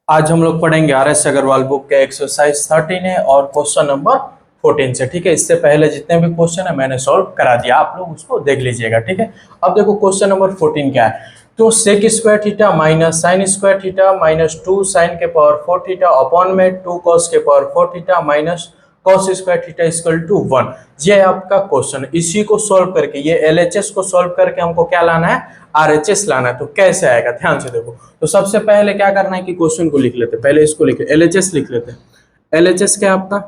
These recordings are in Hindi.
आज हम लोग पढ़ेंगे RS अग्रवाल बुक के एक्सरसाइज 13 है और क्वेश्चन नंबर 14 से। ठीक है, इससे पहले जितने भी क्वेश्चन है मैंने सॉल्व करा दिया, आप लोग उसको देख लीजिएगा। ठीक है, अब देखो क्वेश्चन नंबर 14 क्या है। तो sec square theta minus sine square theta minus 2 sine के पावर 4 थीटा अपॉन में 2 कॉस के power 4 theta minus cos square theta equal to 1। ये है आपका क्वेश्चन। इसी को सॉल्व करके, ये LHS को सॉल्व करके हमको क्या लाना है, RHS लाना है। तो कैसे आएगा, ध्यान से देखो। तो सबसे पहले क्या करना है कि क्वेश्चन को लिख लेते, पहले इसको लिख LHS लिख लेते हैं। LHS क्या है आपका,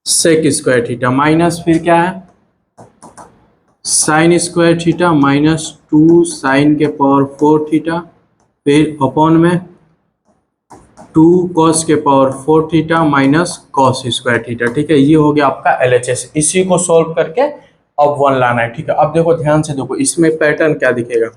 सेक स्क्वायर थीटा माइनस फिर क्या है sine square theta minus 2 sine के पावर 4 थीटा फिर अपॉन में 2 कॉस के power 4 theta minus cos square theta. ठीक है, ये हो गया आपका LHS। इसी को सॉल्व करके अब 1 लाना है। ठीक है, अब देखो ध्यान से देखो, इसमें पैटर्न क्या दिखेगा।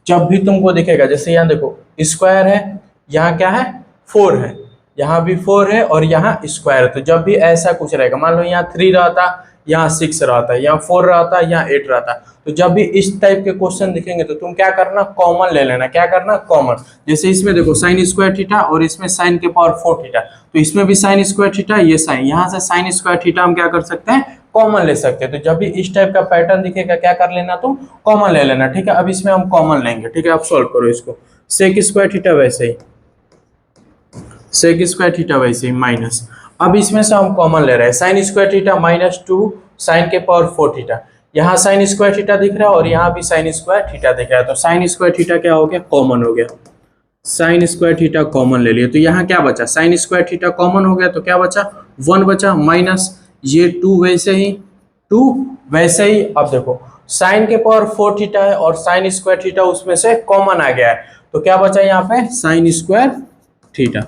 जब भी तुमको दिखेगा, जैसे यहाँ देखो स्क्वायर है, यहाँ क्या है 4 है, यहाँ भी 4 है और यहाँ स्क्वायर है। तो जब भी ऐसा कुछ रहेगा, मान लो यहाँ 3 रहता, यहाँ 6 रहता है, यहाँ 4 रहता है, यहाँ 8 रहता है। तो जब भी इस टाइप के क्वेश्चन दिखेंगे तो तुम क्या करना, कॉमन ले लेना। क्या करना, कॉमन। जैसे इसमें देखो साइन स्क्वायर थीटा और इसमें साइन के पावर 4 थीटा, तो इसमें भी साइन स्क्वायर थीटा, ये साइन, यहाँ से साइन स्क्वायर थीटा हम क्या कर सकते हैं, कॉमन ले सकते हैं। तो जब भी इस टाइप का पैटर्न दिखेगा क्या कर लेना, तुम कॉमन ले लेना। ठीक है, अब इसमें हम कॉमन लेंगे। ठीक है, आप सॉल्व करो इसको। सेक स्क्वायर थीटा वैसे ही, सेक स्क्वायर थीटा वैसे ही माइनस, अब इसमें से हम कॉमन ले रहे हैं sine square theta minus 2 sine के पावर 4 थीटा। यहाँ साइन स्क्वायर थीटा दिख रहा है और यहाँ भी साइन स्क्वायर थीटा दिख रहा है। तो साइन स्क्वायर थीटा क्या हो गया, कॉमन हो गया। साइन स्क्वायर थीटा कॉमन ले लिए, तो यहाँ क्या बचा, साइन स्क्वायर थीटा कॉमन हो गया तो क्या बचा, 1 बचा माइनस ये 2 वैसे ही 2 वैसे ही। अब देखो साइन के पावर 4 थीटा है और साइन स्क्वायर थीटा उसमें से कॉमन आ गया है, तो क्या बचा यहाँ पे साइन स्क्वायर थीटा।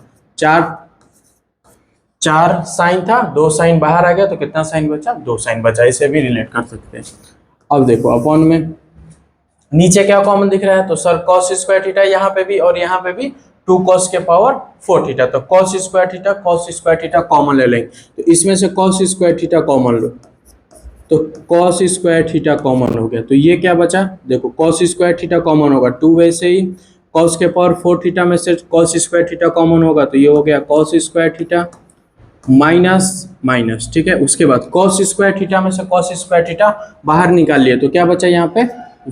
चार साइन था, 2 साइन बाहर आ गया, तो कितना साइन बचा, 2 साइन बचा। इसे भी रिलेट कर सकते हैं। अब देखो अपॉन में नीचे क्या कॉमन दिख रहा है, तो सर कॉस स्क्वायर थीटा यहाँ पे भी और यहाँ पे भी 2 कॉस के पावर 4 थीटा। तो कॉस स्क्वायर थीटा कॉमन ले लेंगे, तो इसमें से कॉस स्क्वायर थीटा कॉमन लो, तो कॉस स्क्वायर थीटा कॉमन हो गया। तो ये क्या बचा, देखो कॉस स्क्वायर थीटा कॉमन होगा 2 वैसे ही, कॉस के पावर 4 थीटा में से कॉस स्क्वायर थीटा कॉमन होगा, तो ये हो गया cos square theta minus minus. ठीक है, उसके बाद कॉस स्क्वायर थीटा में से कॉस स्क्वायर थीटा बाहर निकाल लिए, तो क्या बचा यहाँ पे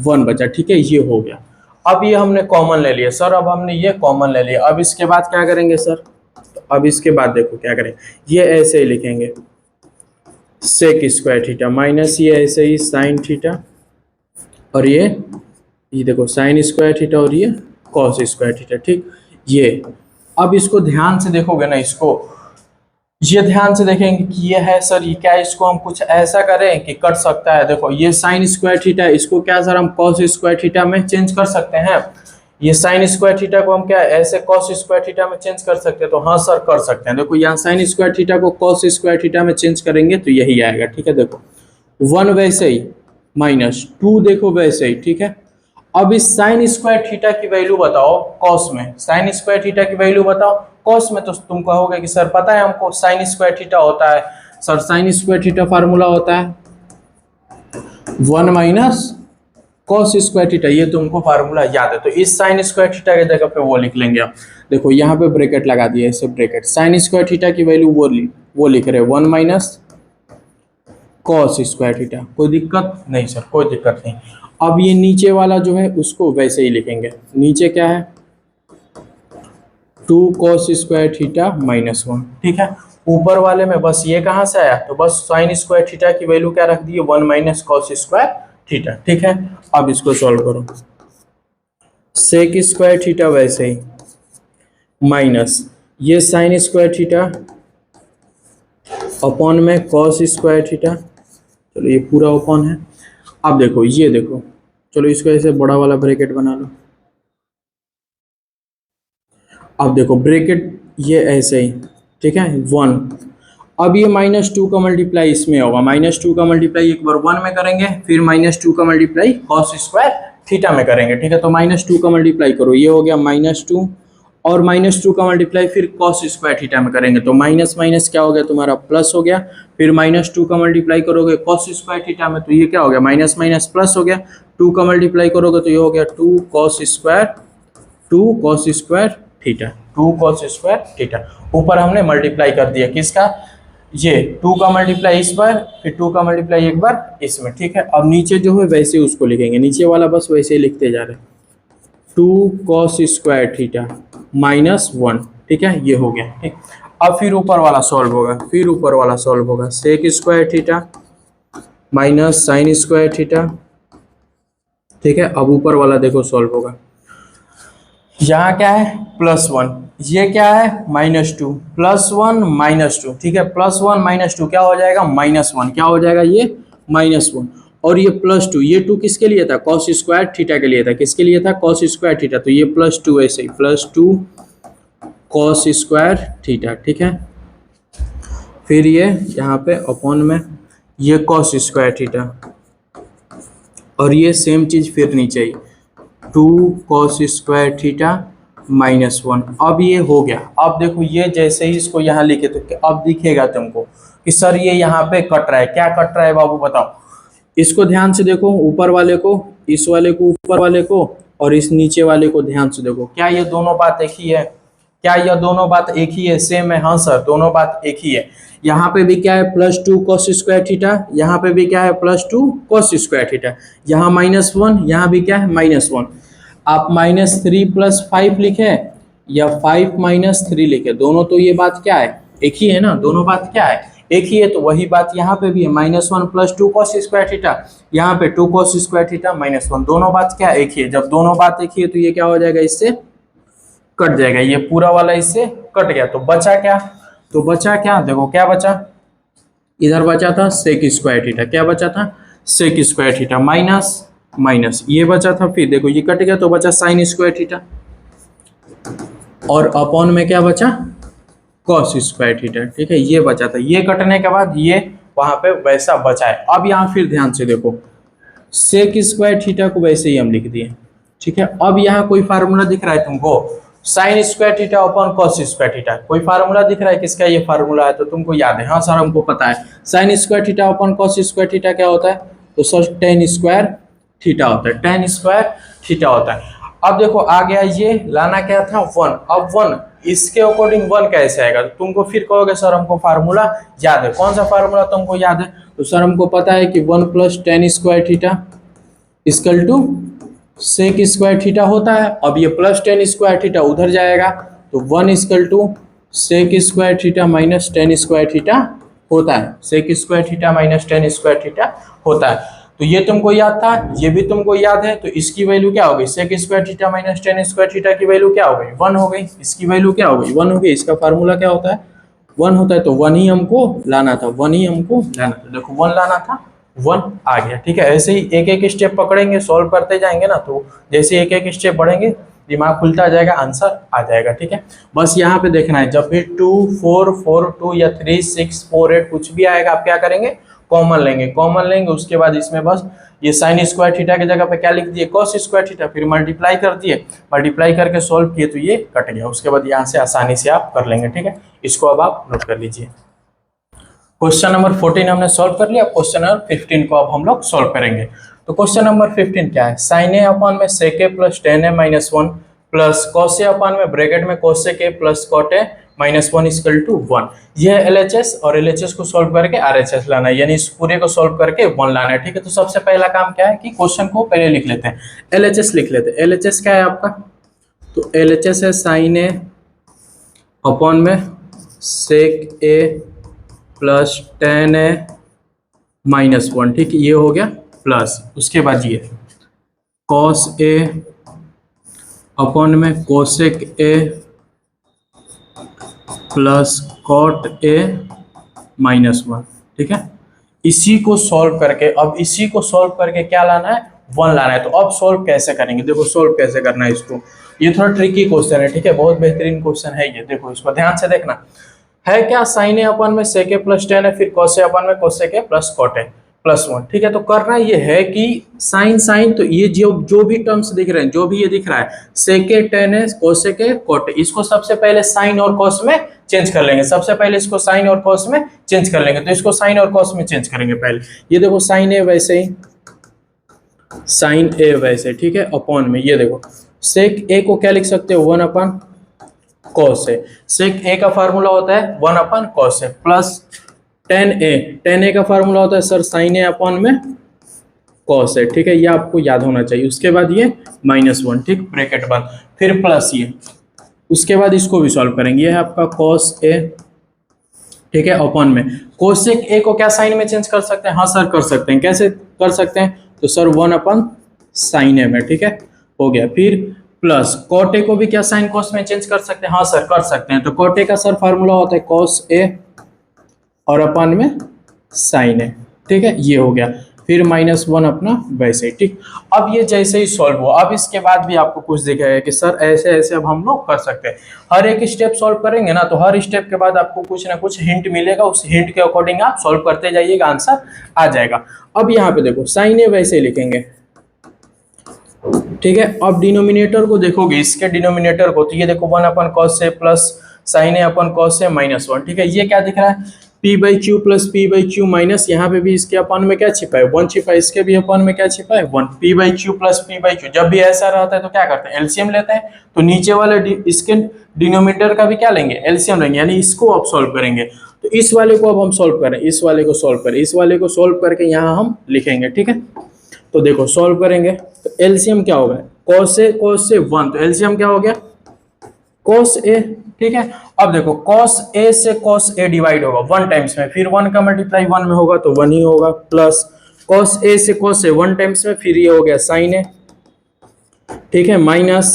1 बचा। ठीक है, ये हो गया। अब ये हमने कॉमन ले लिया सर, अब हमने ये कॉमन ले लिया। अब इसके बाद क्या करेंगे सर, तो अब इसके बाद देखो क्या करें, ये ऐसे ही लिखेंगे सेक स्क्वायर थीटा माइनस ये ऐसे ही साइन थीटा और ये देखो साइन स्क्वायर थीटा और ये कॉस स्क्वायर थीटा। ठीक, ये अब इसको ध्यान से देखोगे ना, इसको ये ध्यान से देखेंगे कि ये है सर, ये क्या है, इसको हम कुछ ऐसा करें कि कट सकता है। देखो ये साइन स्क्वायर थीटा, इसको क्या सर हम कॉस स्क्वायर थीटा में चेंज कर सकते हैं। ये साइन स्क्वायर थीटा को हम क्या ऐसे कॉस स्क्वायर थीटा में चेंज कर सकते हैं, तो हाँ सर कर सकते हैं। देखो यहाँ साइन स्क्वायर थीटा को कॉस स्क्वायर थीटा में चेंज करेंगे तो यही आएगा। ठीक है, देखो 1 वैसे ही माइनस 2 देखो वैसे ही। ठीक है, अब इस साइन स्क्वायर थीटा की वैल्यू बताओ कॉस में, साइन स्क्वायर थीटा की वैल्यू बताओ कॉस में। तो तुम कहोगे कि सर पता है हमको साइन स्क्वायर थीटा होता है, sir sign square theta formula होता है 1 माइनस कॉस स्क्वायर थीटा, ये तुमको फार्मूला याद है। तो इस साइन स्क्वायर थीटा की जगह पे वो लिख लेंगे आप। देखो यहाँ पे ब्रैकेट लगा दिया, ऐसे ब्रैकेट, साइन स्क्वायर थीटा की वैल्यू वो लिख रहे 1 माइनस कॉस स्क्वायर थीटा। कोई दिक्कत नहीं सर, कोई दिक्कत नहीं। अब ये नीचे वाला जो है उसको वैसे ही लिखेंगे। नीचे क्या है 2 कॉस स्क्वायर थीटा माइनस 1। ठीक है, ऊपर वाले में बस ये कहाँ से आया, तो बस साइन स्क्वायर थीटा की वैल्यू क्या रख दी है 1 माइनस कॉस स्क्वायर थीटा। ठीक है, अब इसको सॉल्व करो। सेक स्क्वायर थीटा वैसे ही माइनस ये साइन स्क्वायर थीटा अपॉन में कॉस स्क्वायर थीटा, चलो ये पूरा अपॉन है। अब देखो ये देखो, चलो इसको ऐसे बड़ा वाला ब्रैकेट बना लो। अब देखो ब्रैकेट ये ऐसे ही, ठीक है 1। अब ये -2 का मल्टीप्लाई इसमें होगा, -2 का मल्टीप्लाई एक बार 1 में करेंगे, फिर -2 का मल्टीप्लाई कॉस स्क्वायर थीटा में करेंगे। ठीक है, तो -2 का मल्टीप्लाई करो, ये हो गया -2 और -2 का मल्टीप्लाई फिर कॉस स्क्वायर थीटा में करेंगे, तो माइनस माइनस क्या हो गया तुम्हारा प्लस हो गया। फिर -2 का मल्टीप्लाई करोगे कॉस स्क्वायर थीटा में, तो ये क्या हो गया माइनस माइनस प्लस हो गया। 2 का मल्टीप्लाई करोगे तो ये हो गया 2 cos square theta. 2 cos square theta. ऊपर हमने मल्टीप्लाई कर दिया किसका, ये 2 का मल्टीप्लाई इस बार, फिर 2 का मल्टीप्लाई एक बार इसमें, ठीक है। अब नीचे जो है वैसे उसको लिखेंगे, नीचे वाला बस वैसे ही लिखते जा रहे हैं, 2 cos स्क्वायर थीटा -1, ठीक है, ये हो गया, ठीक। अब फिर ऊपर वाला सॉल्व होगा, फिर ऊपर वाला सॉल्व होगा, sec square theta minus sine square theta, ठीक है। अब ऊपर वाला देखो सॉल्व होगा, यहाँ क्या है +1, ये क्या है -2, +1 -2, ठीक है, +1 -2 क्या हो जाएगा -1, क्या हो जाएगा ये -1, और ये +2, ये 2 किसके लिए था, cos स्क्वायर थीटा के लिए था, किसके लिए था, cos स्क्वायर थीटा, तो ये +2 ऐसे ही +2 cos स्क्वायर थीटा, ठीक है। फिर ये यहाँ पे अपॉन में ये cos स्क्वायर थीटा, और ये सेम चीज फिर नीचे ही 2 cos स्क्वायर थीटा -1। अब ये हो गया। अब देखो ये जैसे ही इसको यहाँ लिखे तो अब दिखेगा तुमको कि सर ये यहाँ पे कट रहा है, क्या कट रहा है बाबू बताओ। इसको ध्यान से देखो, ऊपर वाले को, इस वाले को, ऊपर वाले को, और इस नीचे वाले को ध्यान से देखो, क्या ये दोनों बात एक ही है, क्या यह दोनों बात एक ही है, सेम है, हाँ सर दोनों बात एक ही है। यहाँ पे भी क्या है +2 cos स्क्वायर थीटा, यहाँ पे भी क्या है +2 cos स्क्वायर थीटा, यहाँ -1, यहाँ भी क्या है -1। आप -3 + 5 लिखे या 5 - 3 लिखे, दोनों तो ये बात क्या है एक ही है ना, दोनों बात क्या है एक ही है। तो वही बात यहाँ पे भी है, -1 + 2 cos स्क्वायर थीटा, यहाँ पे 2 cos स्क्वायर थीटा -1, दोनों बात क्या एक ही है। जब दोनों बात एक ही है तो ये क्या हो जाएगा, इससे कट जाएगा, ये पूरा वाला इससे कट गया। तो बचा क्या, तो बचा क्या, देखो क्या बचा, इधर बचा था सेक स्क्वायर थीटा, क्या बचा था sec square theta minus minus, ये बचा था, फिर देखो ये कट गया तो बचा साइन स्क्वायर थीटा, और अपॉन में क्या बचा कॉस स्क्वायर थीटा, ठीक है, ये बचा था। ये कटने के बाद ये वहां पे वैसा बचा है। अब यहाँ फिर ध्यान से देखो, सेक स्क्वायर थीटा को वैसे ही हम लिख दिए, ठीक है। अब यहाँ कोई फार्मूला दिख रहा है तुमको, sign square theta upon cos square theta, कोई फार्मूला दिख रहा है, किसका ये फार्मूला है, तो तुमको याद है, हाँ सर हमको पता है, sine square theta upon cos square theta क्या होता है, तो सर टेन स्क्वायर थीटा होता है, टेन स्क्वायर थीटा होता है। अब देखो आ गया, ये लाना क्या था 1, अब 1 इसके अकॉर्डिंग 1 कैसे आएगा, तो तुमको फिर कहोगे सर हमको फार्मूला याद है, कौन सा फार्मूला तुमको याद है, तो सर हमको पता है कि 1 + tan square theta equal to sec square theta होता है। अब ये +tan स्क्वायर थीटा उधर जाएगा तो 1 equal to sec square theta minus tan square theta होता है, sec square theta minus tan square theta होता है। तो ये तुमको याद था, ये भी तुमको याद है, तो इसकी वैल्यू क्या हो गई, sec square theta minus tan square theta की वैल्यू क्या हो गई 1 हो गई, इसकी वैल्यू क्या हो गई 1 हो गई। इसका फार्मूला क्या होता है 1 होता है, तो 1 ही हमको लाना था, 1 ही हमको लाना था, देखो 1 लाना था 1 आ गया, ठीक है। ऐसे ही एक एक स्टेप पकड़ेंगे, सॉल्व करते जाएंगे ना, तो जैसे एक एक स्टेप बढ़ेंगे दिमाग खुलता जाएगा, आंसर आ जाएगा, ठीक है। बस यहाँ पे देखना है, जब भी 2 4 4 2 या 3 6 4 8 कुछ भी आएगा आप क्या करेंगे, कॉमन लेंगे, कॉमन लेंगे, उसके बाद इसमें बस ये साइन स्क्वायर थीटा की जगह पे क्या लिख दिए कॉस स्क्वायर थीटा, फिर मल्टीप्लाई कर दिए, मल्टीप्लाई करके सॉल्व किए तो ये कट गया। उसके बाद यहाँ से आसानी से आप कर लेंगे, ठीक है। इसको अब आप नोट कर लीजिए। क्वेश्चन नंबर 14 हमने सॉल्व कर लिया, क्वेश्चन नंबर 15 को अब हम लोग सॉल्व करेंगे। तो क्वेश्चन नंबर 15 क्या है, साइन ए अपॉन में sec A plus tan A minus 1 plus cos A upon में ब्रैकेट में cosec A plus cot A minus 1 equal to 1। यह LHS और LHS को सॉल्व करके RHS लाना है, यानी इस पूरे को सॉल्व करके 1 लाना है, ठीक है। तो सबसे पहला काम क्या है कि क्वेश्चन को पहले लिख लेते हैं, LHS लिख लेते हैं। LHS क्या है आपका, तो LHS है साइन ए अपॉन में sec A plus tan A minus 1, ठीक है, ये हो गया प्लस, उसके बाद ये कॉस ए अपॉन में cosec A plus cot A minus 1, ठीक है। इसी को सॉल्व करके, अब इसी को सॉल्व करके क्या लाना है 1 लाना है। तो अब सॉल्व कैसे करेंगे, देखो सॉल्व कैसे करना है इसको, ये थोड़ा ट्रिकी क्वेश्चन है, ठीक है, बहुत बेहतरीन क्वेश्चन है ये, देखो इसको ध्यान से देखना है। क्या साइन ए अपन में सेक ए प्लस टेन है, फिर कॉस ए अपन में cosec A plus cot A plus 1, ठीक है। तो करना ये है कि साइन साइन, तो ये जो भी टर्म्स दिख रहे हैं, जो भी ये दिख रहा है sec A tan A cosec A cot A, इसको सबसे पहले साइन और कॉस में चेंज कर लेंगे, सबसे पहले इसको साइन और कॉस में चेंज कर लेंगे। तो इसको साइन और कॉस में चेंज करेंगे पहले, ये देखो साइन ए वैसे ही, साइन ए वैसे, ठीक है, अपॉन में ये देखो सेक ए को क्या लिख सकते हो 1 अपन कॉस ए। सेक ए का फार्मूला होता है 1 अपन कॉस ए प्लस टेन ए का फार्मूला होता है सर साइन ए अपॉन में कॉस ए। ठीक है, ये आपको याद होना चाहिए। उसके बाद ये -1, ठीक, ब्रैकेट बंद, फिर प्लस ये, उसके बाद इसको भी सॉल्व करेंगे। ये है आपका कॉस ए, ठीक है, अपॉन में कोसेक ए को क्या साइन में चेंज कर सकते हैं? हाँ सर कर सकते हैं। कैसे कर सकते हैं? तो सर 1 अपन साइन ए में, ठीक है, हो गया। फिर प्लस कॉट ए को भी क्या साइन कॉस में चेंज कर सकते हैं? हाँ सर कर सकते हैं। तो कॉट ए का सर फार्मूला होता है कॉस ए और अपन में साइन ए, ठीक है, ये हो गया। फिर -1 अपना वैसे ही, ठीक। अब ये जैसे ही सॉल्व हुआ, अब इसके बाद भी आपको कुछ दिखेगा कि सर ऐसे ऐसे अब हम लोग कर सकते हैं। हर एक स्टेप सॉल्व करेंगे ना, तो हर स्टेप के बाद आपको कुछ ना कुछ हिंट मिलेगा, उस हिंट के अकॉर्डिंग आप सॉल्व करते जाइएगा, आंसर आ जाएगा। अब यहाँ पे देखो साइन ए वैसे लिखेंगे, ठीक है। अब डिनोमिनेटर को देखोगे, इसके डिनोमिनेटर को, तो ये देखो 1 अपन cos A plus sine A upon cos A -1, ठीक है। ये क्या दिख रहा है? p/q प्लस p/q माइनस, यहाँ पे भी इसके अपन में क्या छिपा है? 1 छिपा है, इसके भी अपन में क्या छिपा है? 1। p/q प्लस p/q, जब भी ऐसा रहता है तो क्या करते हैं? एलसीएम लेते हैं। तो नीचे वाले इसके डिनोमिनेटर का भी क्या लेंगे? एलसीएम लेंगे, यानी इसको अब सॉल्व करेंगे। तो इस वाले को अब हम सॉल्व करें, इस वाले को सॉल्व करें, इस वाले को सॉल्व करके यहाँ हम लिखेंगे, ठीक है। तो देखो सॉल्व करेंगे तो एलसीएम क्या होगा? cos से 1, तो एलसीएम क्या हो गया? cos a, ठीक है। अब देखो cos a से cos a डिवाइड होगा 1 टाइम्स में, फिर 1 का मल्टीप्लाई 1 में होगा तो 1 ही होगा, प्लस cos a से cos a 1 टाइम्स में, फिर ये हो गया sin a, ठीक है, माइनस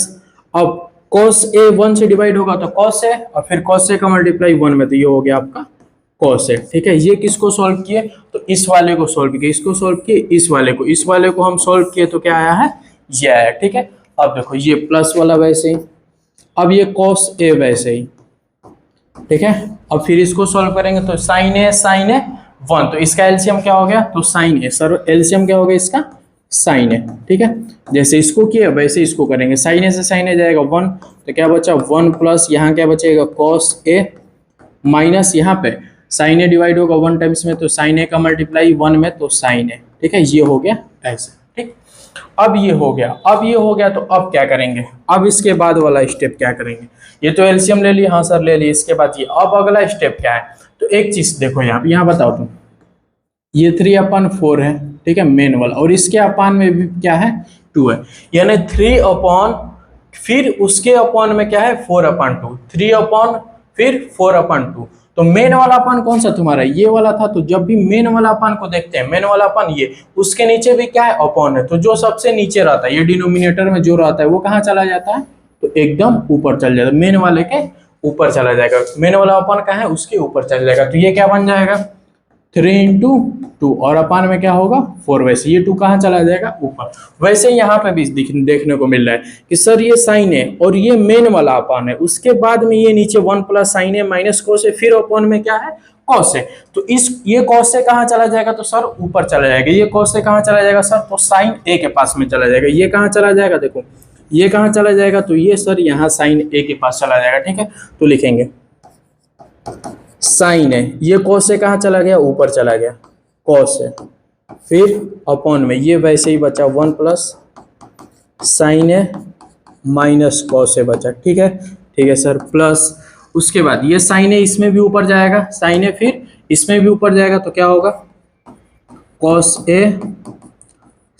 अब cos a 1 से डिवाइड होगा तो cos a, और फिर cos a का मल्टीप्लाई 1 में, तो ये हो गया आपका cos a, ठीक है। ये किसको सॉल्व किए? तो इस वाले को सॉल्व किए, इसको सॉल्व किए, इस वाले को हम सॉल्व किए, तो क्या आया है? ये आया, ठीक है। अब देखो ये प्लस वाला वैसे ही, अब ये cos a वैसे ही, ठीक है। अब फिर इसको सॉल्व करेंगे तो sin a 1, तो इसका एलसीएम क्या हो गया? तो sin a, सर एलसीएम क्या हो गया इसका? sin a, ठीक है। जैसे इसको किया वैसे इसको करेंगे, sin a से sin a जाएगा 1, तो क्या बचा? 1 प्लस यहाँ क्या बचेगा? cos a माइनस यहाँ पे sin a डिवाइड होगा 1 टाइम्स में, तो sin a का मल्टीप्लाई 1 में, तो sin a, ठीक है। ये हो गया ऐसे, ठीक। अब ये हो गया, तो अब क्या करेंगे? अब इसके बाद वाला स्टेप क्या करेंगे? ये तो एलसीएम ले लिए, हाँ सर ले लिए। इसके बाद ये, अब अगला स्टेप क्या है? तो एक चीज देखो यहाँ बताओ तुम, ये 3/4 है, ठीक है, मेन वाला, और इसके अपान में भी क्या है? 2 है, यानी 3/, फिर उसके अपान में क्या है? 4/2, 3/, फिर 4/2। तो मेन वाला अपन कौन सा तुम्हारा? ये वाला था। तो जब भी मेन वाला अपन को देखते हैं, मेन वाला अपन ये, उसके नीचे भी क्या है? अपॉन है। तो जो सबसे नीचे रहता है, ये डिनोमिनेटर में जो रहता है, वो कहाँ चला जाता है? तो एकदम ऊपर चल जाता है, मेन वाले के ऊपर चला जाएगा। मेन वाला अपन कहाँ है? उसके ऊपर चल जाएगा। तो ये क्या बन जाएगा? 3 × 2, और अपान में क्या होगा? 4। वैसे ये 2 कहाँ चला जाएगा? ऊपर। वैसे यहाँ पे भी देखने को मिल रहा है कि सर ये साइन है और ये मेन वाला अपान है, उसके बाद में ये नीचे 1 प्लस साइन है माइनस कॉस है, फिर अपान में क्या है? कॉस है। तो ये कॉस से कहाँ चला जाएगा? तो सर ऊपर चला जाएगा। ये कॉस से कहाँ चला जाएगा सर? तो साइन ए के पास में चला जाएगा। ये कहाँ चला जाएगा? देखो ये कहाँ चला जाएगा? तो ये सर यहाँ साइन ए के पास चला जाएगा, ठीक है। तो लिखेंगे साइन है, ये कॉस से कहाँ चला गया? ऊपर चला गया, कॉस है, फिर अपॉन में ये वैसे ही बचा 1 प्लस साइन है माइनस कॉस है बचा, ठीक है सर, प्लस उसके बाद ये साइन है इसमें भी ऊपर जाएगा, साइन है फिर इसमें भी ऊपर जाएगा, तो क्या होगा? कॉस ए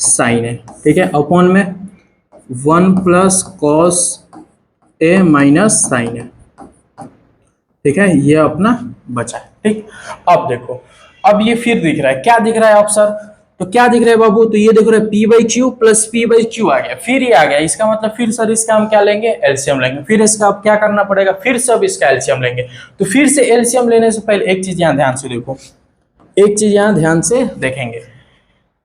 साइन है, ठीक है, अपॉन में 1 प्लस कॉस ए माइनस साइन है, ठीक है। ये अपना बचा है, ठीक। अब देखो, अब ये फिर दिख रहा है, क्या दिख रहा है आप सर? तो क्या दिख रहा है बाबू? तो ये देखो p/q प्लस p/q आ गया, फिर ये आ गया। इसका मतलब फिर सर इसका हम क्या लेंगे? एलसीएम लेंगे। फिर इसका अब क्या करना पड़ेगा? फिर सब इसका एलसीएम लेंगे। तो फिर से एलसीएम लेने से पहले एक चीज यहाँ ध्यान से देखो, एक चीज यहाँ ध्यान से देखेंगे,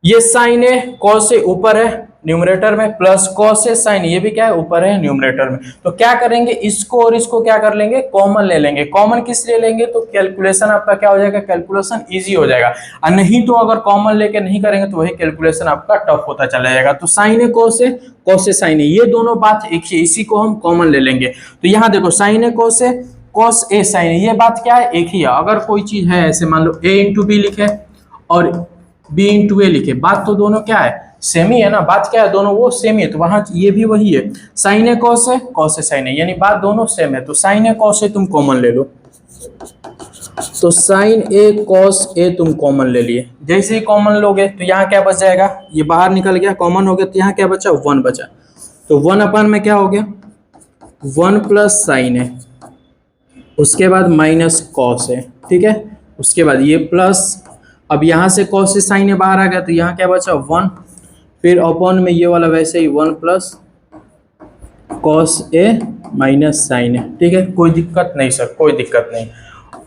ये साइन है कॉस से ऊपर है न्यूमरेटर में, प्लस कॉस से साइन ये भी क्या है? ऊपर है न्यूमरेटर में। तो क्या करेंगे? इसको और इसको क्या कर लेंगे? कॉमन ले लेंगे। कॉमन किस लिए लेंगे? तो कैलकुलेशन आपका क्या हो जाएगा? कैलकुलेशन इजी हो जाएगा। और नहीं तो अगर कॉमन लेके नहीं करेंगे तो वही कैलकुलेशन आपका टफ होता चला जाएगा। तो साइन है कॉस से साइन है, ये दोनों बात एक ही, इसी को हम कॉमन ले लेंगे। तो यहाँ देखो साइन है कॉस ए साइन है, ये बात क्या है? एक ही है। अगर कोई चीज है ऐसे मान लो a × b लिखे और b × a लिखे, बात तो दोनों क्या है? सेम ही है ना, बात क्या है, दोनों वो सेम ही है, तो वहां ये भी वही है, साइन ए कॉस है साइन ए, यानी बात दोनों सेम है, तो साइन ए कॉस ए तुम कॉमन ले लो, तो साइन ए कॉस ए तुम कॉमन ले लिए, जैसे ही कॉमन लोगे तो यहाँ क्या बच जाएगा, ये बाहर निकल गया, कॉमन हो गया, तो यहाँ क्या बचा, 1 बचा, तो 1 अपान में क्या हो गया, 1 प्लस साइन है, उसके बाद माइनस कॉस है, ठीक है, उसके बाद ये प्लस, अब यहाँ से कॉस से साइन है बाहर आ गया, तो यहाँ क्या बचा 1, फिर अपॉन में ये वाला वैसे ही 1 प्लस कॉस ए माइनस साइन है, ठीक है, कोई दिक्कत नहीं सर, कोई दिक्कत नहीं।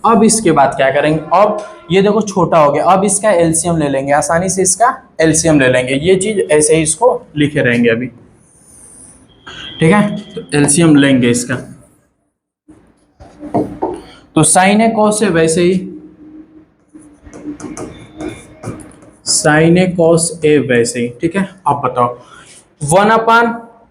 अब इसके बाद क्या करेंगे, अब ये देखो छोटा हो गया, अब इसका एलसीएम ले लेंगे, आसानी से इसका एलसीएम ले लेंगे, ये चीज ऐसे ही इसको लिखे रहेंगे अभी, ठीक है, तो एलसीएम लेंगे इसका, तो साइन ए कॉस ए वैसे ही, साइन ए कॉस ए वैसे ही, ठीक है। अब बताओ 1 अपान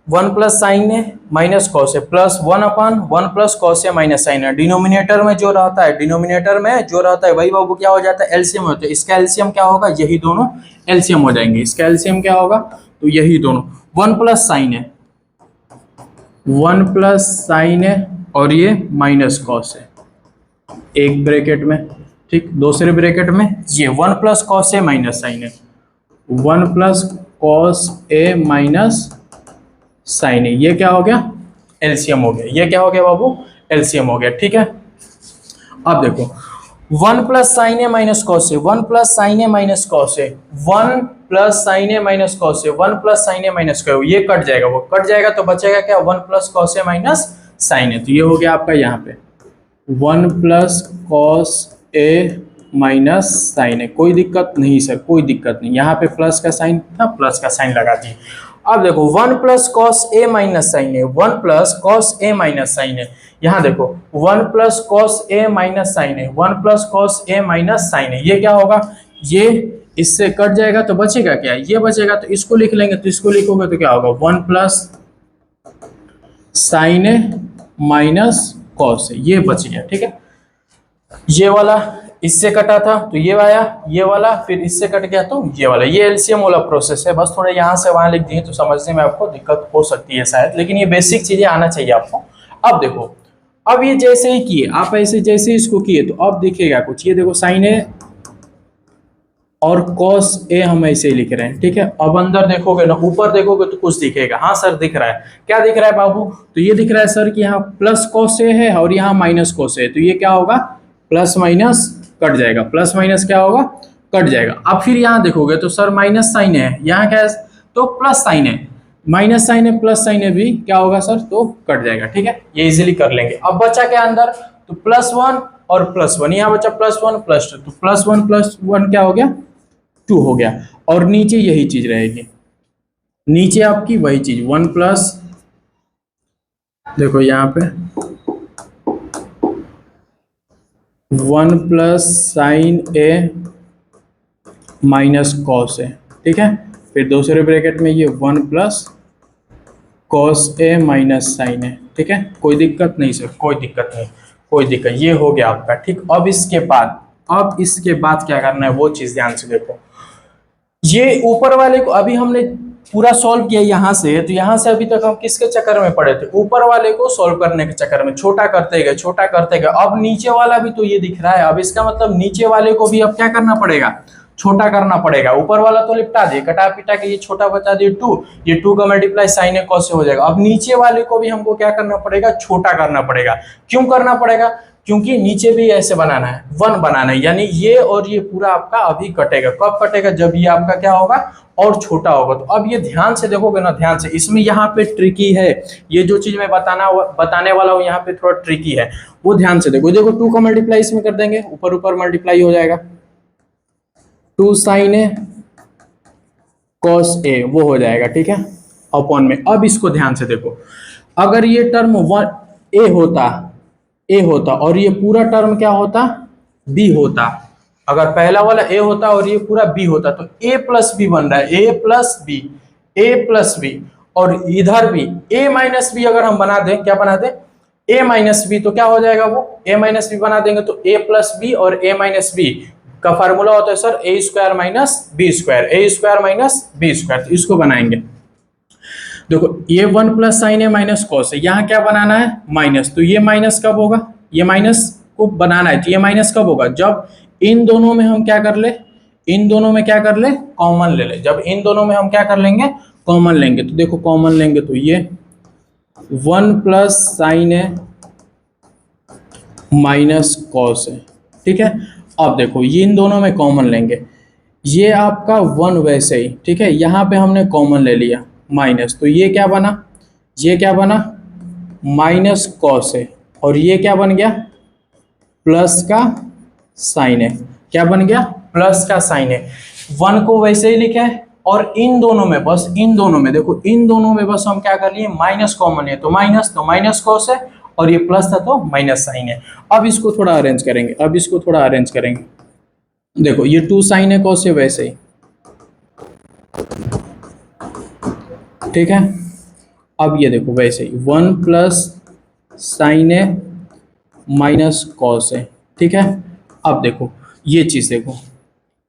1 प्लस साइन ए माइनस कॉस ए प्लस 1 अपान 1 प्लस कॉस ए माइनस साइन ए, डिनोमिनेटर में जो रहता है, डिनोमिनेटर में जो रहता है वही बाबू क्या हो जाता है, एलसीएम होता है, इसका एलसीएम क्या होगा, यही दोनों एलसीएम हो जाएंगे, इसका एलसीएम क्या होगा, तो यही दोनों, 1 प्लस साइन ए, 1 प्लस साइन ए और ये माइनस कॉस है एक ब्रैकेट में, ठीक, दूसरे ब्रैकेट में ये 1 प्लस कॉस ए माइनस साइन है, 1 प्लस कॉस ए माइनस साइन ए, ये क्या हो गया, एलसीएम हो गया, ये क्या हो गया बाबू, एलसीएम हो गया, ठीक है। अब देखो 1 प्लस साइन ए माइनस कॉस ए, 1 प्लस साइन ए माइनस कॉस ए, 1 प्लस साइन ए माइनस कॉस ए, 1 प्लस साइन ए माइनस कॉस ए, ये कट जाएगा, वो कट जाएगा तो बचेगा क्या, 1 प्लस कॉस ए माइनस साइन ए, तो ये हो गया आपका यहाँ पे 1 प्लस कॉस ए माइनस साइन ए, कोई दिक्कत नहीं सर, कोई दिक्कत नहीं, यहाँ पे प्लस का साइन था, प्लस का साइन लगा दिए। अब देखो 1 प्लस कॉस ए माइनस साइन ए, 1 प्लस कॉस ए माइनस साइन ए, यहाँ देखो 1 प्लस कॉस ए माइनस साइन ए, 1 प्लस कॉस ए माइनस साइन ए, ये क्या होगा, ये इससे कट जाएगा तो बचेगा क्या, ये बचेगा, तो इसको लिख लेंगे, तो इसको लिखोगे तो क्या होगा, 1 प्लस साइन ए माइनस कॉस ए, ये बच गया, ठीक है। ये वाला इससे कटा था तो ये आया, ये वाला फिर इससे कट गया तो ये वाला, ये एलसीएम वाला प्रोसेस है, बस थोड़ा यहाँ से वहां लिख दिए तो समझने में आपको दिक्कत हो सकती है शायद, लेकिन ये बेसिक चीजें आना चाहिए आपको। अब देखो, अब ये जैसे ही किए आप, ऐसे जैसे इसको किए तो अब दिखेगा कुछ, ये देखो साइन ए और कॉस ए हम ऐसे ही लिख रहे हैं, ठीक है। अब अंदर देखोगे ना, ऊपर देखोगे तो कुछ दिखेगा, हाँ सर दिख रहा है, क्या दिख रहा है बाबू, तो ये दिख रहा है सर कि यहाँ प्लस कॉस ए है और यहाँ माइनस कॉस ए, तो ये क्या होगा, प्लस माइनस कट जाएगा, प्लस माइनस क्या होगा, कट जाएगा। अब फिर यहाँ देखोगे तो सर माइनस साइन है, यहाँ क्या है, तो प्लस साइन है, माइनस साइन है प्लस साइन है भी क्या होगा सर, तो कट जाएगा, ठीक है, ये इजीली कर लेंगे। अब बचा क्या अंदर, तो +1 और +1, यहाँ बचा +1 +2, तो +1 +1 क्या हो गया, 2 हो गया, और नीचे यही चीज रहेगी, नीचे आपकी वही चीज 1 प्लस, देखो यहाँ पे 1 प्लस साइन ए माइनस कॉस ए, ठीक है, फिर दूसरे ब्रैकेट में ये 1 प्लस कॉस ए माइनस साइन ए, ठीक है, कोई दिक्कत नहीं सर, कोई दिक्कत नहीं, कोई दिक्कत, ये हो गया आपका, ठीक। अब इसके बाद क्या करना है वो चीज ध्यान से देखो, ये ऊपर वाले को अभी हमने पूरा सॉल्व किया यहाँ से, तो यहाँ से अभी तक हम किसके चक्कर में पड़े थे, ऊपर वाले को सॉल्व करने के चक्कर में, छोटा करते गए छोटा करते गए, अब नीचे वाला भी तो ये दिख रहा है, अब इसका मतलब नीचे वाले को भी अब क्या करना पड़ेगा, छोटा करना पड़ेगा, ऊपर वाला तो लिपटा दिए, कटा पिटा के ये छोटा बचा दिए 2, ये 2 का मल्टीप्लाई साइन ए कॉस से हो जाएगा, अब नीचे वाले को भी हमको क्या करना पड़ेगा, छोटा करना पड़ेगा, क्यों करना पड़ेगा, क्योंकि नीचे भी ऐसे बनाना है, 1 बनाना है, यानी ये और ये पूरा आपका अभी कटेगा, कब कटेगा, जब ये आपका क्या होगा और छोटा होगा। तो अब ये ध्यान से देखोगे ना, ध्यान से, इसमें यहाँ पे ट्रिकी है, ये जो चीज मैं बताने वाला हूँ यहाँ पे थोड़ा ट्रिकी है, वो ध्यान से देखो, 2 का मल्टीप्लाई इसमें कर देंगे, ऊपर ऊपर मल्टीप्लाई हो जाएगा, 2 साइन ए कॉस ए वो हो जाएगा, ठीक है, अपॉन में। अब इसको ध्यान से देखो, अगर ये टर्म ए होता और ये पूरा टर्म क्या होता, बी होता, अगर पहला वाला ए होता और ये पूरा बी होता, तो a प्लस बी बन रहा है, a प्लस बी, और इधर भी a माइनस बी अगर हम बना दें, क्या बना दें, a माइनस बी, तो क्या हो जाएगा वो a माइनस बी बना देंगे, तो a प्लस बी और a माइनस बी का फार्मूला होता है sir A square minus B square, A square minus B square. तो इसको बनाएंगे, देखो ये 1 प्लस साइन ए माइनस कॉस है, यहाँ क्या बनाना है माइनस, तो ये माइनस कब होगा, ये माइनस को बनाना है, तो ये माइनस कब होगा जब इन दोनों में हम क्या कर ले, इन दोनों में क्या कर ले कॉमन ले ले, जब इन दोनों में हम क्या कर लेंगे कॉमन लेंगे। तो देखो कॉमन लेंगे तो ये 1 प्लस साइन ए माइनस कॉस है, ठीक है। अब देखो ये इन दोनों में कॉमन लेंगे, ये आपका 1 वैसे ही, ठीक है, यहाँ पे हमने कॉमन ले लिया माइनस, तो ये क्या बना, ये क्या बना माइनस कॉस है, और ये क्या बन गया प्लस का साइन है, क्या बन गया प्लस का साइन है। 1 को वैसे ही लिखा है, और इन दोनों में बस, इन दोनों में देखो, इन दोनों में बस हम क्या कर लिए माइनस कॉमन है, तो माइनस कॉस है, और ये प्लस था तो माइनस साइन है। अब इसको थोड़ा अरेंज करेंगे, अब इसको थोड़ा अरेंज करेंगे, देखो ये 2 साइन है कॉस है वैसे ही, ठीक है। अब ये देखो वैसे ही 1 प्लस साइन है माइनस कॉस है, ठीक है। अब देखो ये चीज देखो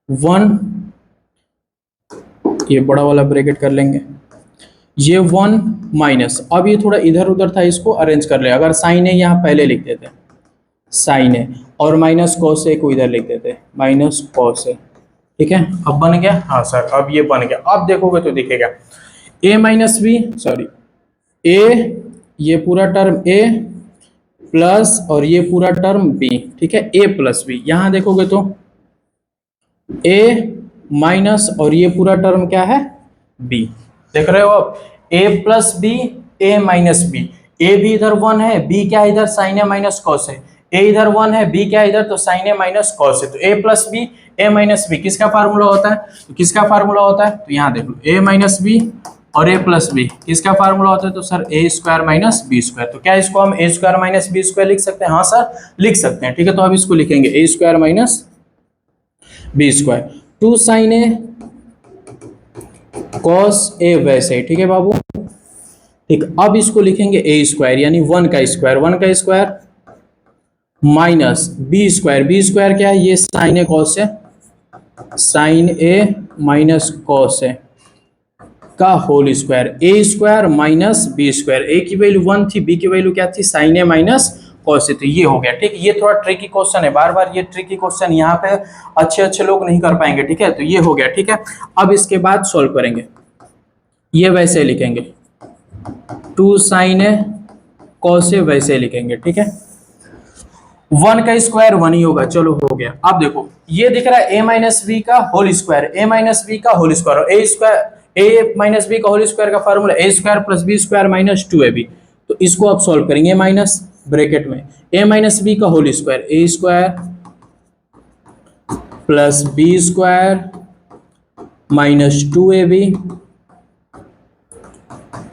1, ये बड़ा वाला ब्रैकेट कर लेंगे, ये 1 माइनस, अब ये थोड़ा इधर उधर था, इसको अरेंज कर ले, अगर साइन है यहाँ पहले लिख देते साइन है, और माइनस कॉस है को इधर लिख देते माइनस कॉस है, ठीक है। अब बन गया, हाँ सर अब ये बन गया। अब देखोगे तो दिखेगा ए माइनस बी, सॉरी ए, ये पूरा टर्म ए प्लस और ये पूरा टर्म बी, ठीक है, ए प्लस बी। यहाँ देखोगे तो ए माइनस और ये पूरा टर्म क्या है बी, देख रहे हो आप, ए प्लस बी ए माइनस बी, ए भी इधर 1 है, बी क्या इधर साइन ए माइनस कॉस है, ए इधर 1 है, बी क्या इधर तो साइन ए माइनस कॉस है, तो ए प्लस बी ए माइनस बी किसका फार्मूला होता है, तो किसका फार्मूला होता है, तो यहाँ देख लो ए माइनस बी और ए प्लस बी किसका फार्मूला होता है, तो सर ए स्क्वायर माइनस बी स्क्वायर। तो क्या इसको हम ए स्क्वायर माइनस बी स्क्वायर लिख सकते हैं, हाँ सर लिख सकते हैं, ठीक है। तो अब इसको लिखेंगे A square minus B square, 2 sine A cos A वैसे, ठीक है बाबू, ठीक। अब इसको लिखेंगे ए स्क्वायर यानी 1 का स्क्वायर माइनस बी स्क्वायर क्या है, ये साइन ए कॉस है, साइन ए माइनस कॉस है का whole square, A square minus B square, ए की वैल्यू 1 थी, बी की वैल्यू क्या थी साइन ए माइनस कॉस ए, तो ये हो गया, ठीक। ये थोड़ा ट्रिकी क्वेश्चन है, बार बार ये ट्रिकी क्वेश्चन यहाँ पे अच्छे लोग नहीं कर पाएंगे, ठीक है। तो ये हो गया, ठीक है। अब इसके बाद सॉल्व करेंगे, ये वैसे लिखेंगे 2 साइन ए कॉस ए वैसे लिखेंगे, ठीक है। 1 का स्क्वायर 1 ही होगा, चलो हो गया। अब देखो ये दिख रहा है ए माइनस बी का whole square, A minus B का होल स्क्वायर, और A square A minus B का होल स्क्वायर का formula A square plus B square minus 2ab। तो इसको अब सॉल्व करेंगे, माइनस ब्रैकेट में ए माइनस बी का whole square, A square plus B square minus 2ab।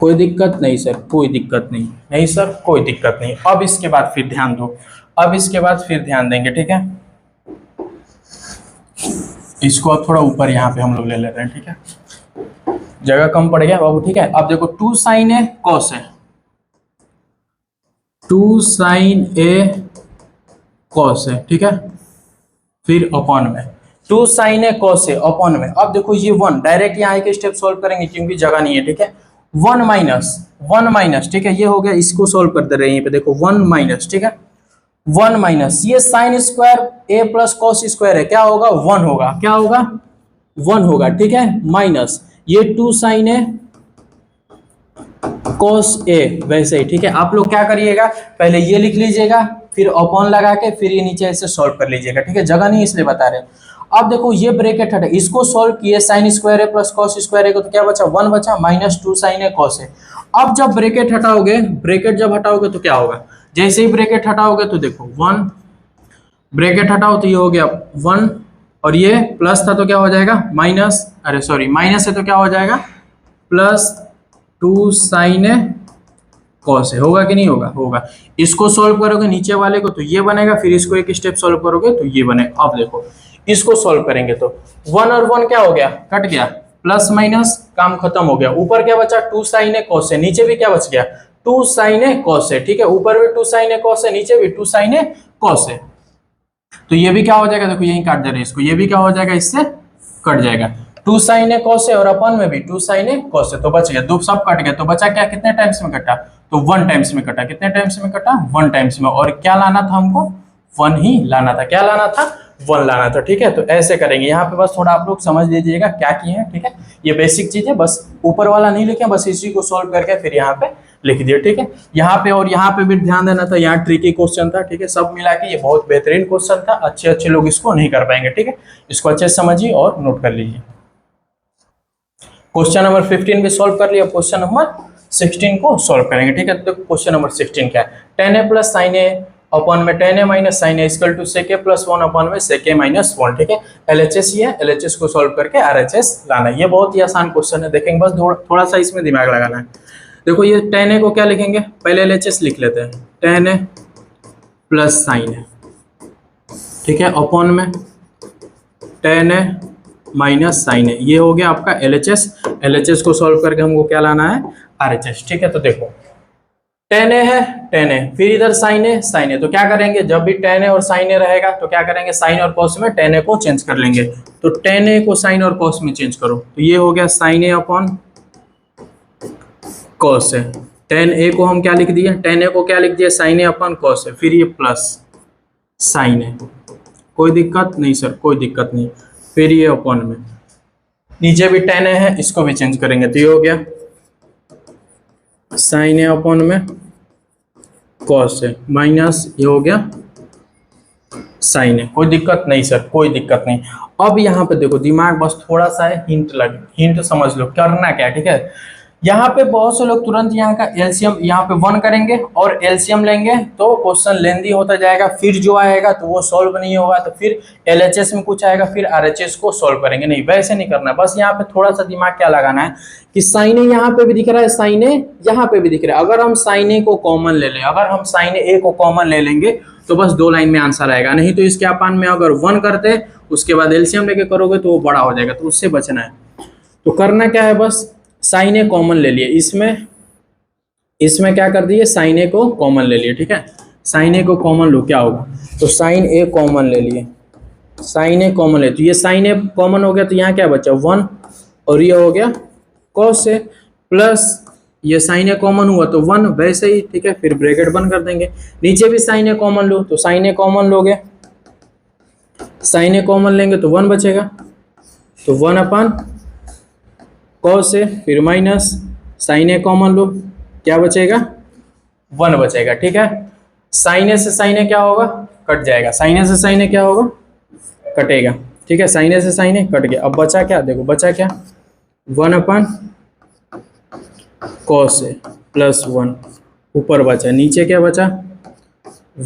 कोई दिक्कत नहीं सर, कोई दिक्कत नहीं, नहीं सर कोई दिक्कत नहीं। अब इसके बाद फिर ध्यान दो, अब इसके बाद फिर ध्यान देंगे, ठीक है। इसको अब थोड़ा ऊपर यहाँ पे हम लोग ले लेते हैं, ठीक है, जगह कम पड़ गया बाबू, ठीक है। अब देखो 2 साइन ए कॉस है, 2 साइन ए कॉस है, ठीक है, फिर अपॉन में 2 साइन ए कॉस है अपॉन में। अब देखो ये 1 डायरेक्ट यहाँ एक स्टेप सॉल्व करेंगे क्योंकि जगह नहीं है, ठीक है। 1 माइनस, ठीक है, ये हो गया, इसको सॉल्व कर दे रहे हैं यहीं पे, देखो 1 माइनस, ठीक है, 1 माइनस ये साइन स्क्वायर ए प्लस कॉस स्क्वायर है, क्या होगा 1 होगा, क्या होगा 1 होगा, ठीक है, माइनस ये 2 साइन ए कॉस ए वैसे ही, ठीक है। आप लोग क्या करिएगा, पहले ये लिख लीजिएगा, फिर अपॉन लगा के फिर ये नीचे ऐसे सॉल्व कर लीजिएगा, ठीक है, जगह नहीं इसलिए बता रहे। अब देखो ये ब्रैकेट हटे, इसको सॉल्व किए, साइन स्क्वायर ए प्लस कॉस स्क्वायर ए को, तो क्या बचा 1 बचा माइनस 2 साइन ए कॉस ए। अब जब ब्रैकेट हटाओगे, ब्रैकेट जब हटाओगे तो क्या होगा, जैसे ही ब्रैकेट हटाओगे तो देखो 1 ब्रैकेट हटाओ तो ये हो गया 1, और ये प्लस था तो क्या हो जाएगा माइनस, अरे सॉरी माइनस है तो क्या हो जाएगा प्लस 2 साइन ए कॉस है, होगा कि नहीं होगा, होगा। इसको सॉल्व करोगे नीचे वाले को तो ये बनेगा, फिर इसको एक स्टेप सॉल्व करोगे तो ये बनेगा। अब देखो इसको सॉल्व करेंगे तो 1 और 1 क्या हो गया, कट गया, प्लस माइनस काम खत्म हो गया। ऊपर क्या बचा 2 साइन ए कॉस है, नीचे भी क्या बच गया 2 साइन ए कॉस है, ठीक है, ऊपर भी 2 साइन ए कॉस है, नीचे भी 2 साइन ए कॉस है। तो ये भी क्या हो जाएगा, देखो यही काट दे रहे हैं इसको, ये भी क्या हो जाएगा, इससे कट जाएगा। 2 sin a cos a और अपन में भी 2 sin a cos a, तो बच गया, दो सब कट गया, तो बचा क्या, कितने टाइम्स में कटा, तो 1 टाइम्स में कटा, कितने टाइम्स में कटा, 1 टाइम्स में, और क्या लाना था हमको, 1 ही लाना था, क्या लाना था, 1 लाना था। ठीक है, तो ऐसे करेंगे, यहाँ पे बस थोड़ा आप लोग समझ लीजिएगा क्या किए हैं। ठीक है, ये बेसिक चीज है, बस ऊपर वाला नहीं लिखे, बस इसी को सॉल्व करके फिर यहाँ पे लिख दिए। ठीक है, यहाँ पे और यहाँ पे भी ध्यान देना था, यहाँ ट्रिकी क्वेश्चन था। ठीक है, सब मिला के ये बहुत बेहतरीन क्वेश्चन था, अच्छे अच्छे लोग इसको नहीं कर पाएंगे। ठीक है, इसको अच्छे से समझिए और नोट कर लीजिए। क्वेश्चन नंबर 15 भी सॉल्व कर लिया, क्वेश्चन नंबर 16 को सॉल्व करेंगे। ठीक है, तो क्वेश्चन नंबर 16 क्या है, tan a plus sine A upon में tan a minus sine A equal to sec a plus 1 upon में sec a माइनस 1। ठीक है, LHS ये है, LHS को सॉल्व करके RHS लाना है। ये बहुत ही आसान क्वेश्चन है, देखेंगे बस थोड़ा सा इसमें दिमाग लगाना है। देखो ये tan a को क्या लिखेंगे, पहले LHS लिख लेते हैं, tan a प्लस साइन ए, ठीक है, अपॉन में tan a माइनस साइन है, ये हो गया आपका LHS। LHS को सॉल्व करके हमको क्या लाना है, RHS। ठीक है, तो देखो tan a है, tan a, फिर इधर sin है, तो क्या करेंगे, जब भी tan a और sin a रहेगा तो क्या करेंगे, sin और cos में tan a को चेंज कर लेंगे। तो tan a को sin और cos में चेंज करो, तो ये हो गया sin a upon cos a। tan a को हम क्या लिख दिए, tan a को क्या लिख दिया, sin a upon cos a, फिर ये प्लस sin a, कोई दिक्कत नहीं सर, कोई दिक्कत नहीं। फिर ये अपॉन में नीचे भी tan a है, इसको भी चेंज करेंगे, तो ये हो गया sin a अपॉन में cos a माइनस ये हो गया sin a। कोई दिक्कत नहीं सर, कोई दिक्कत नहीं। अब यहाँ पे देखो दिमाग बस थोड़ा सा है, हिंट समझ लो करना क्या। ठीक है, यहाँ पे बहुत से लोग तुरंत यहाँ का एलसीएम यहाँ पे 1 करेंगे और एलसीएम लेंगे, तो क्वेश्चन लेंदी होता जाएगा, फिर जो आएगा तो वो सॉल्व नहीं होगा, तो फिर एलएचएस में कुछ आएगा, फिर आरएचएस को सॉल्व करेंगे। नहीं, वैसे नहीं करना, बस यहाँ पे थोड़ा सा दिमाग क्या लगाना है कि साइन ए यहाँ पे भी दिख रहा है, साइन ए यहाँ पे भी दिख रहा है, अगर हम साइन ए को कॉमन ले लें, अगर हम साइन ए को कॉमन ले लेंगे तो बस 2 लाइन में आंसर आएगा। नहीं तो इसके अपान में अगर 1 करते उसके बाद एलसीएम लेके करोगे तो वो बड़ा हो जाएगा, तो उससे बचना है। तो करना क्या है, बस साइन ए कॉमन ले लिए, इसमें क्या कर दिए, साइन ए को कॉमन ले लिए। ठीक है, साइन ए को कॉमन लो, क्या होगा, तो साइन ए कॉमन ले लिए, साइन ए कॉमन ले, तो ये साइन ए कॉमन हो गया, तो यहाँ क्या बचा 1 और ये हो गया कॉस ए, प्लस ये साइन ए कॉमन हुआ तो 1 वैसे ही। ठीक है, फिर ब्रैकेट बंद कर देंगे, नीचे भी साइन ए कॉमन लो, तो साइन ए कॉमन लोगे, साइन ए कॉमन लेंगे तो 1 बचेगा, तो 1 अपान कॉस ए, फिर माइनस साइन ए कॉमन लो, क्या बचेगा 1 बचेगा। ठीक है, साइन ए से साइन ए क्या होगा, कट जाएगा, साइन ए से साइन ए क्या होगा, कटेगा। ठीक है, साइन ए से साइन ए कट गया, अब बचा क्या, देखो बचा क्या 1 अपन कॉस ए प्लस 1, ऊपर बचा, नीचे क्या बचा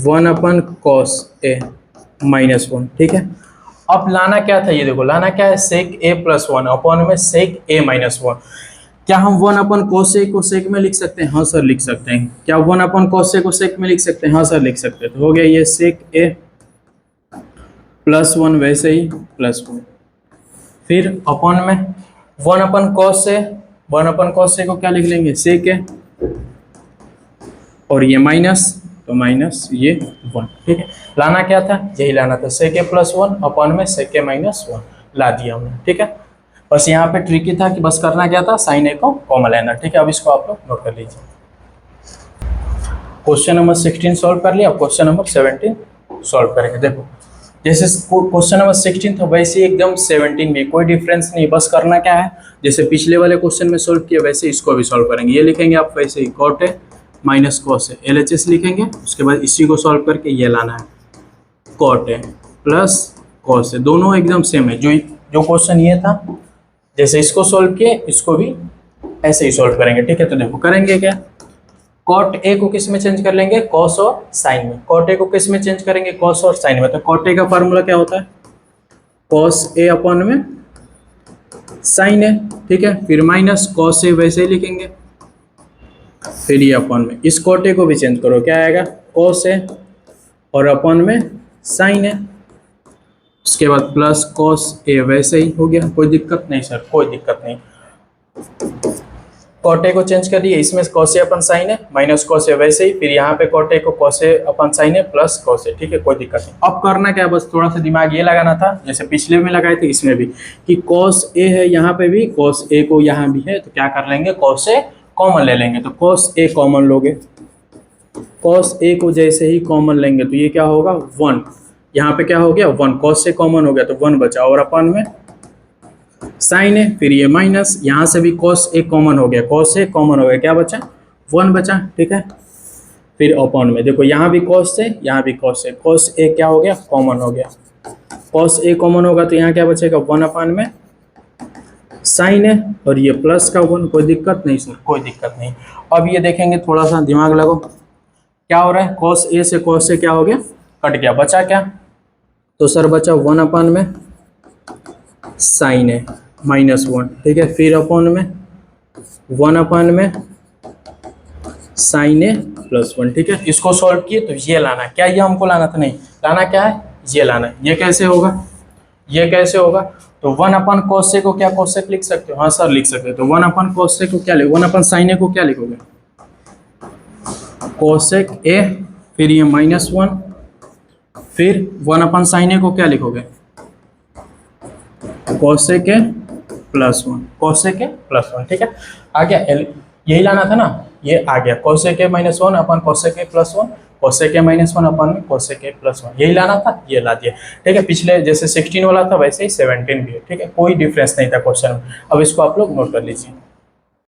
1 अपन कॉस ए माइनस 1। ठीक है, अब लाना क्या था, ये देखो लाना क्या है, सेक ए प्लस 1 अपॉन में सेक ए माइनस 1। क्या हम 1 अपन कोस ए को सेक में लिख सकते हैं, हाँ सर लिख सकते हैं। क्या 1 अपन कोस ए को सेक में लिख सकते हैं, हाँ सर लिख सकते हैं। तो हो गया ये सेक ए प्लस 1 वैसे ही प्लस 1, फिर अपॉन में 1 अपन cos A, 1 upon cos A को क्या लिख लेंगे, सेक ए, और ये माइनस, तो माइनस ये 1। ठीक है, लाना क्या था, यही लाना था, सेक ए प्लस 1 अपॉन में सेक ए माइनस 1 ला दिया हमने। ठीक है, बस यहाँ पे ट्रिकी था कि बस करना क्या था, साइन ए को कॉमन लेना। ठीक है, अब इसको आप लोग नोट कर लीजिए। क्वेश्चन नंबर 16 सॉल्व कर लिया, अब क्वेश्चन नंबर 17 सॉल्व करेंगे। देखो जैसे क्वेश्चन नंबर 16 था वैसे एकदम 17 में कोई डिफरेंस नहीं, बस करना क्या है, जैसे पिछले वाले क्वेश्चन में सॉल्व किया वैसे इसको भी सॉल्व करेंगे। ये लिखेंगे आप वैसे ही cot A minus cos A, LHS लिखेंगे, उसके बाद इसी को सॉल्व करके ये लाना है कॉट ए प्लस कॉस ए, दोनों एकदम सेम है। जो क्वेश्चन ये था जैसे इसको सॉल्व किए इसको भी ऐसे ही सॉल्व करेंगे। ठीक है, तो देखो करेंगे क्या, कॉट ए को किस में चेंज कर लेंगे, कॉस और साइन में, कॉट ए को किस में चेंज करेंगे, कॉस और साइन में। तो कॉट ए का फार्मूला क्या होता है, कॉस ए अपॉन में साइन ए। ठीक है, फिर माइनस कॉस ए वैसे ही लिखेंगे, फिर ये अपॉन में, इस कॉट ए को भी चेंज करो, क्या आएगा कॉस ए और अपॉन में साइन ए, उसके बाद प्लस कॉस ए वैसे ही हो गया। कोई दिक्कत नहीं सर, कोई दिक्कत नहीं। कॉट ए को चेंज कर दिए, इसमें कॉस ए अपन साइन है माइनस कॉस ए, वैसे ही फिर यहाँ पे कॉट ए को कॉस ए अपन साइन है प्लस कॉस ए, ठीक है, कोई दिक्कत नहीं। अब करना क्या है, बस थोड़ा सा दिमाग ये लगाना था जैसे पिछले में लगाए थे इसमें भी, कि कॉस ए है यहाँ पे भी, कॉस ए को यहाँ भी है, तो क्या कर लेंगे, कॉस ए कॉमन ले लेंगे, तो कॉस ए कॉमन लोगे, कॉस ए को जैसे ही कॉमन लेंगे तो ये क्या होगा 1, यहाँ पे क्या हो गया 1, कॉस से कॉमन हो गया तो 1 बचा, और अपन में साइन है, फिर ये माइनस, यहाँ से भी कॉस ए कॉमन हो गया, कॉस ए कॉमन हो गया, क्या बचा 1 बचा, ठीक है। फिर अपॉन में देखो यहाँ भी कॉस है यहाँ भी कॉस है, कॉस ए क्या हो गया कॉमन हो गया, कॉस ए कॉमन होगा तो यहाँ क्या बचेगा 1 अपॉन में साइन है, और ये प्लस का 1, कोई दिक्कत नहीं सर, कोई दिक्कत नहीं। अब ये देखेंगे, थोड़ा सा दिमाग लगाओ, क्या हो रहा है, कॉस ए से कॉस ए क्या हो गया कट गया, बचा क्या, तो सर बचा 1 अपॉन में साइन है -1, ठीक है, फिर अपॉन में 1 अपॉन में साइन है +1, ठीक है। इसको सॉल्व किए तो ये लाना, क्या ये हमको लाना था, नहीं लाना, क्या है ये लाना है। ये कैसे होगा, ये कैसे होगा, तो 1 अपॉन कॉस ए को क्या कॉसेक लिख सकते हो, हाँ सर लिख सकते हो, तो 1 अपॉन कॉस ए को क्या लिखो, 1 अपॉन साइन ए को क्या लिखोगे कोसेक ए, फिर ये -1, फिर 1 अपॉन साइन ए को क्या लिखोगे कोसेक ए +1, कोसेक ए +1, ठीक है, आ गया, यही लाना था ना, ये आ गया कोसेक ए -1 अपॉन कोसेक ए +1, कोसेक ए -1 अपॉन कोसेक ए +1, यही लाना था, ये ला दिया, ठीक है। पिछले जैसे 16 वाला था वैसे ही 17 भी है, ठीक है, कोई डिफरेंस नहीं था क्वेश्चन में। अब इसको आप लोग नोट कर लीजिए।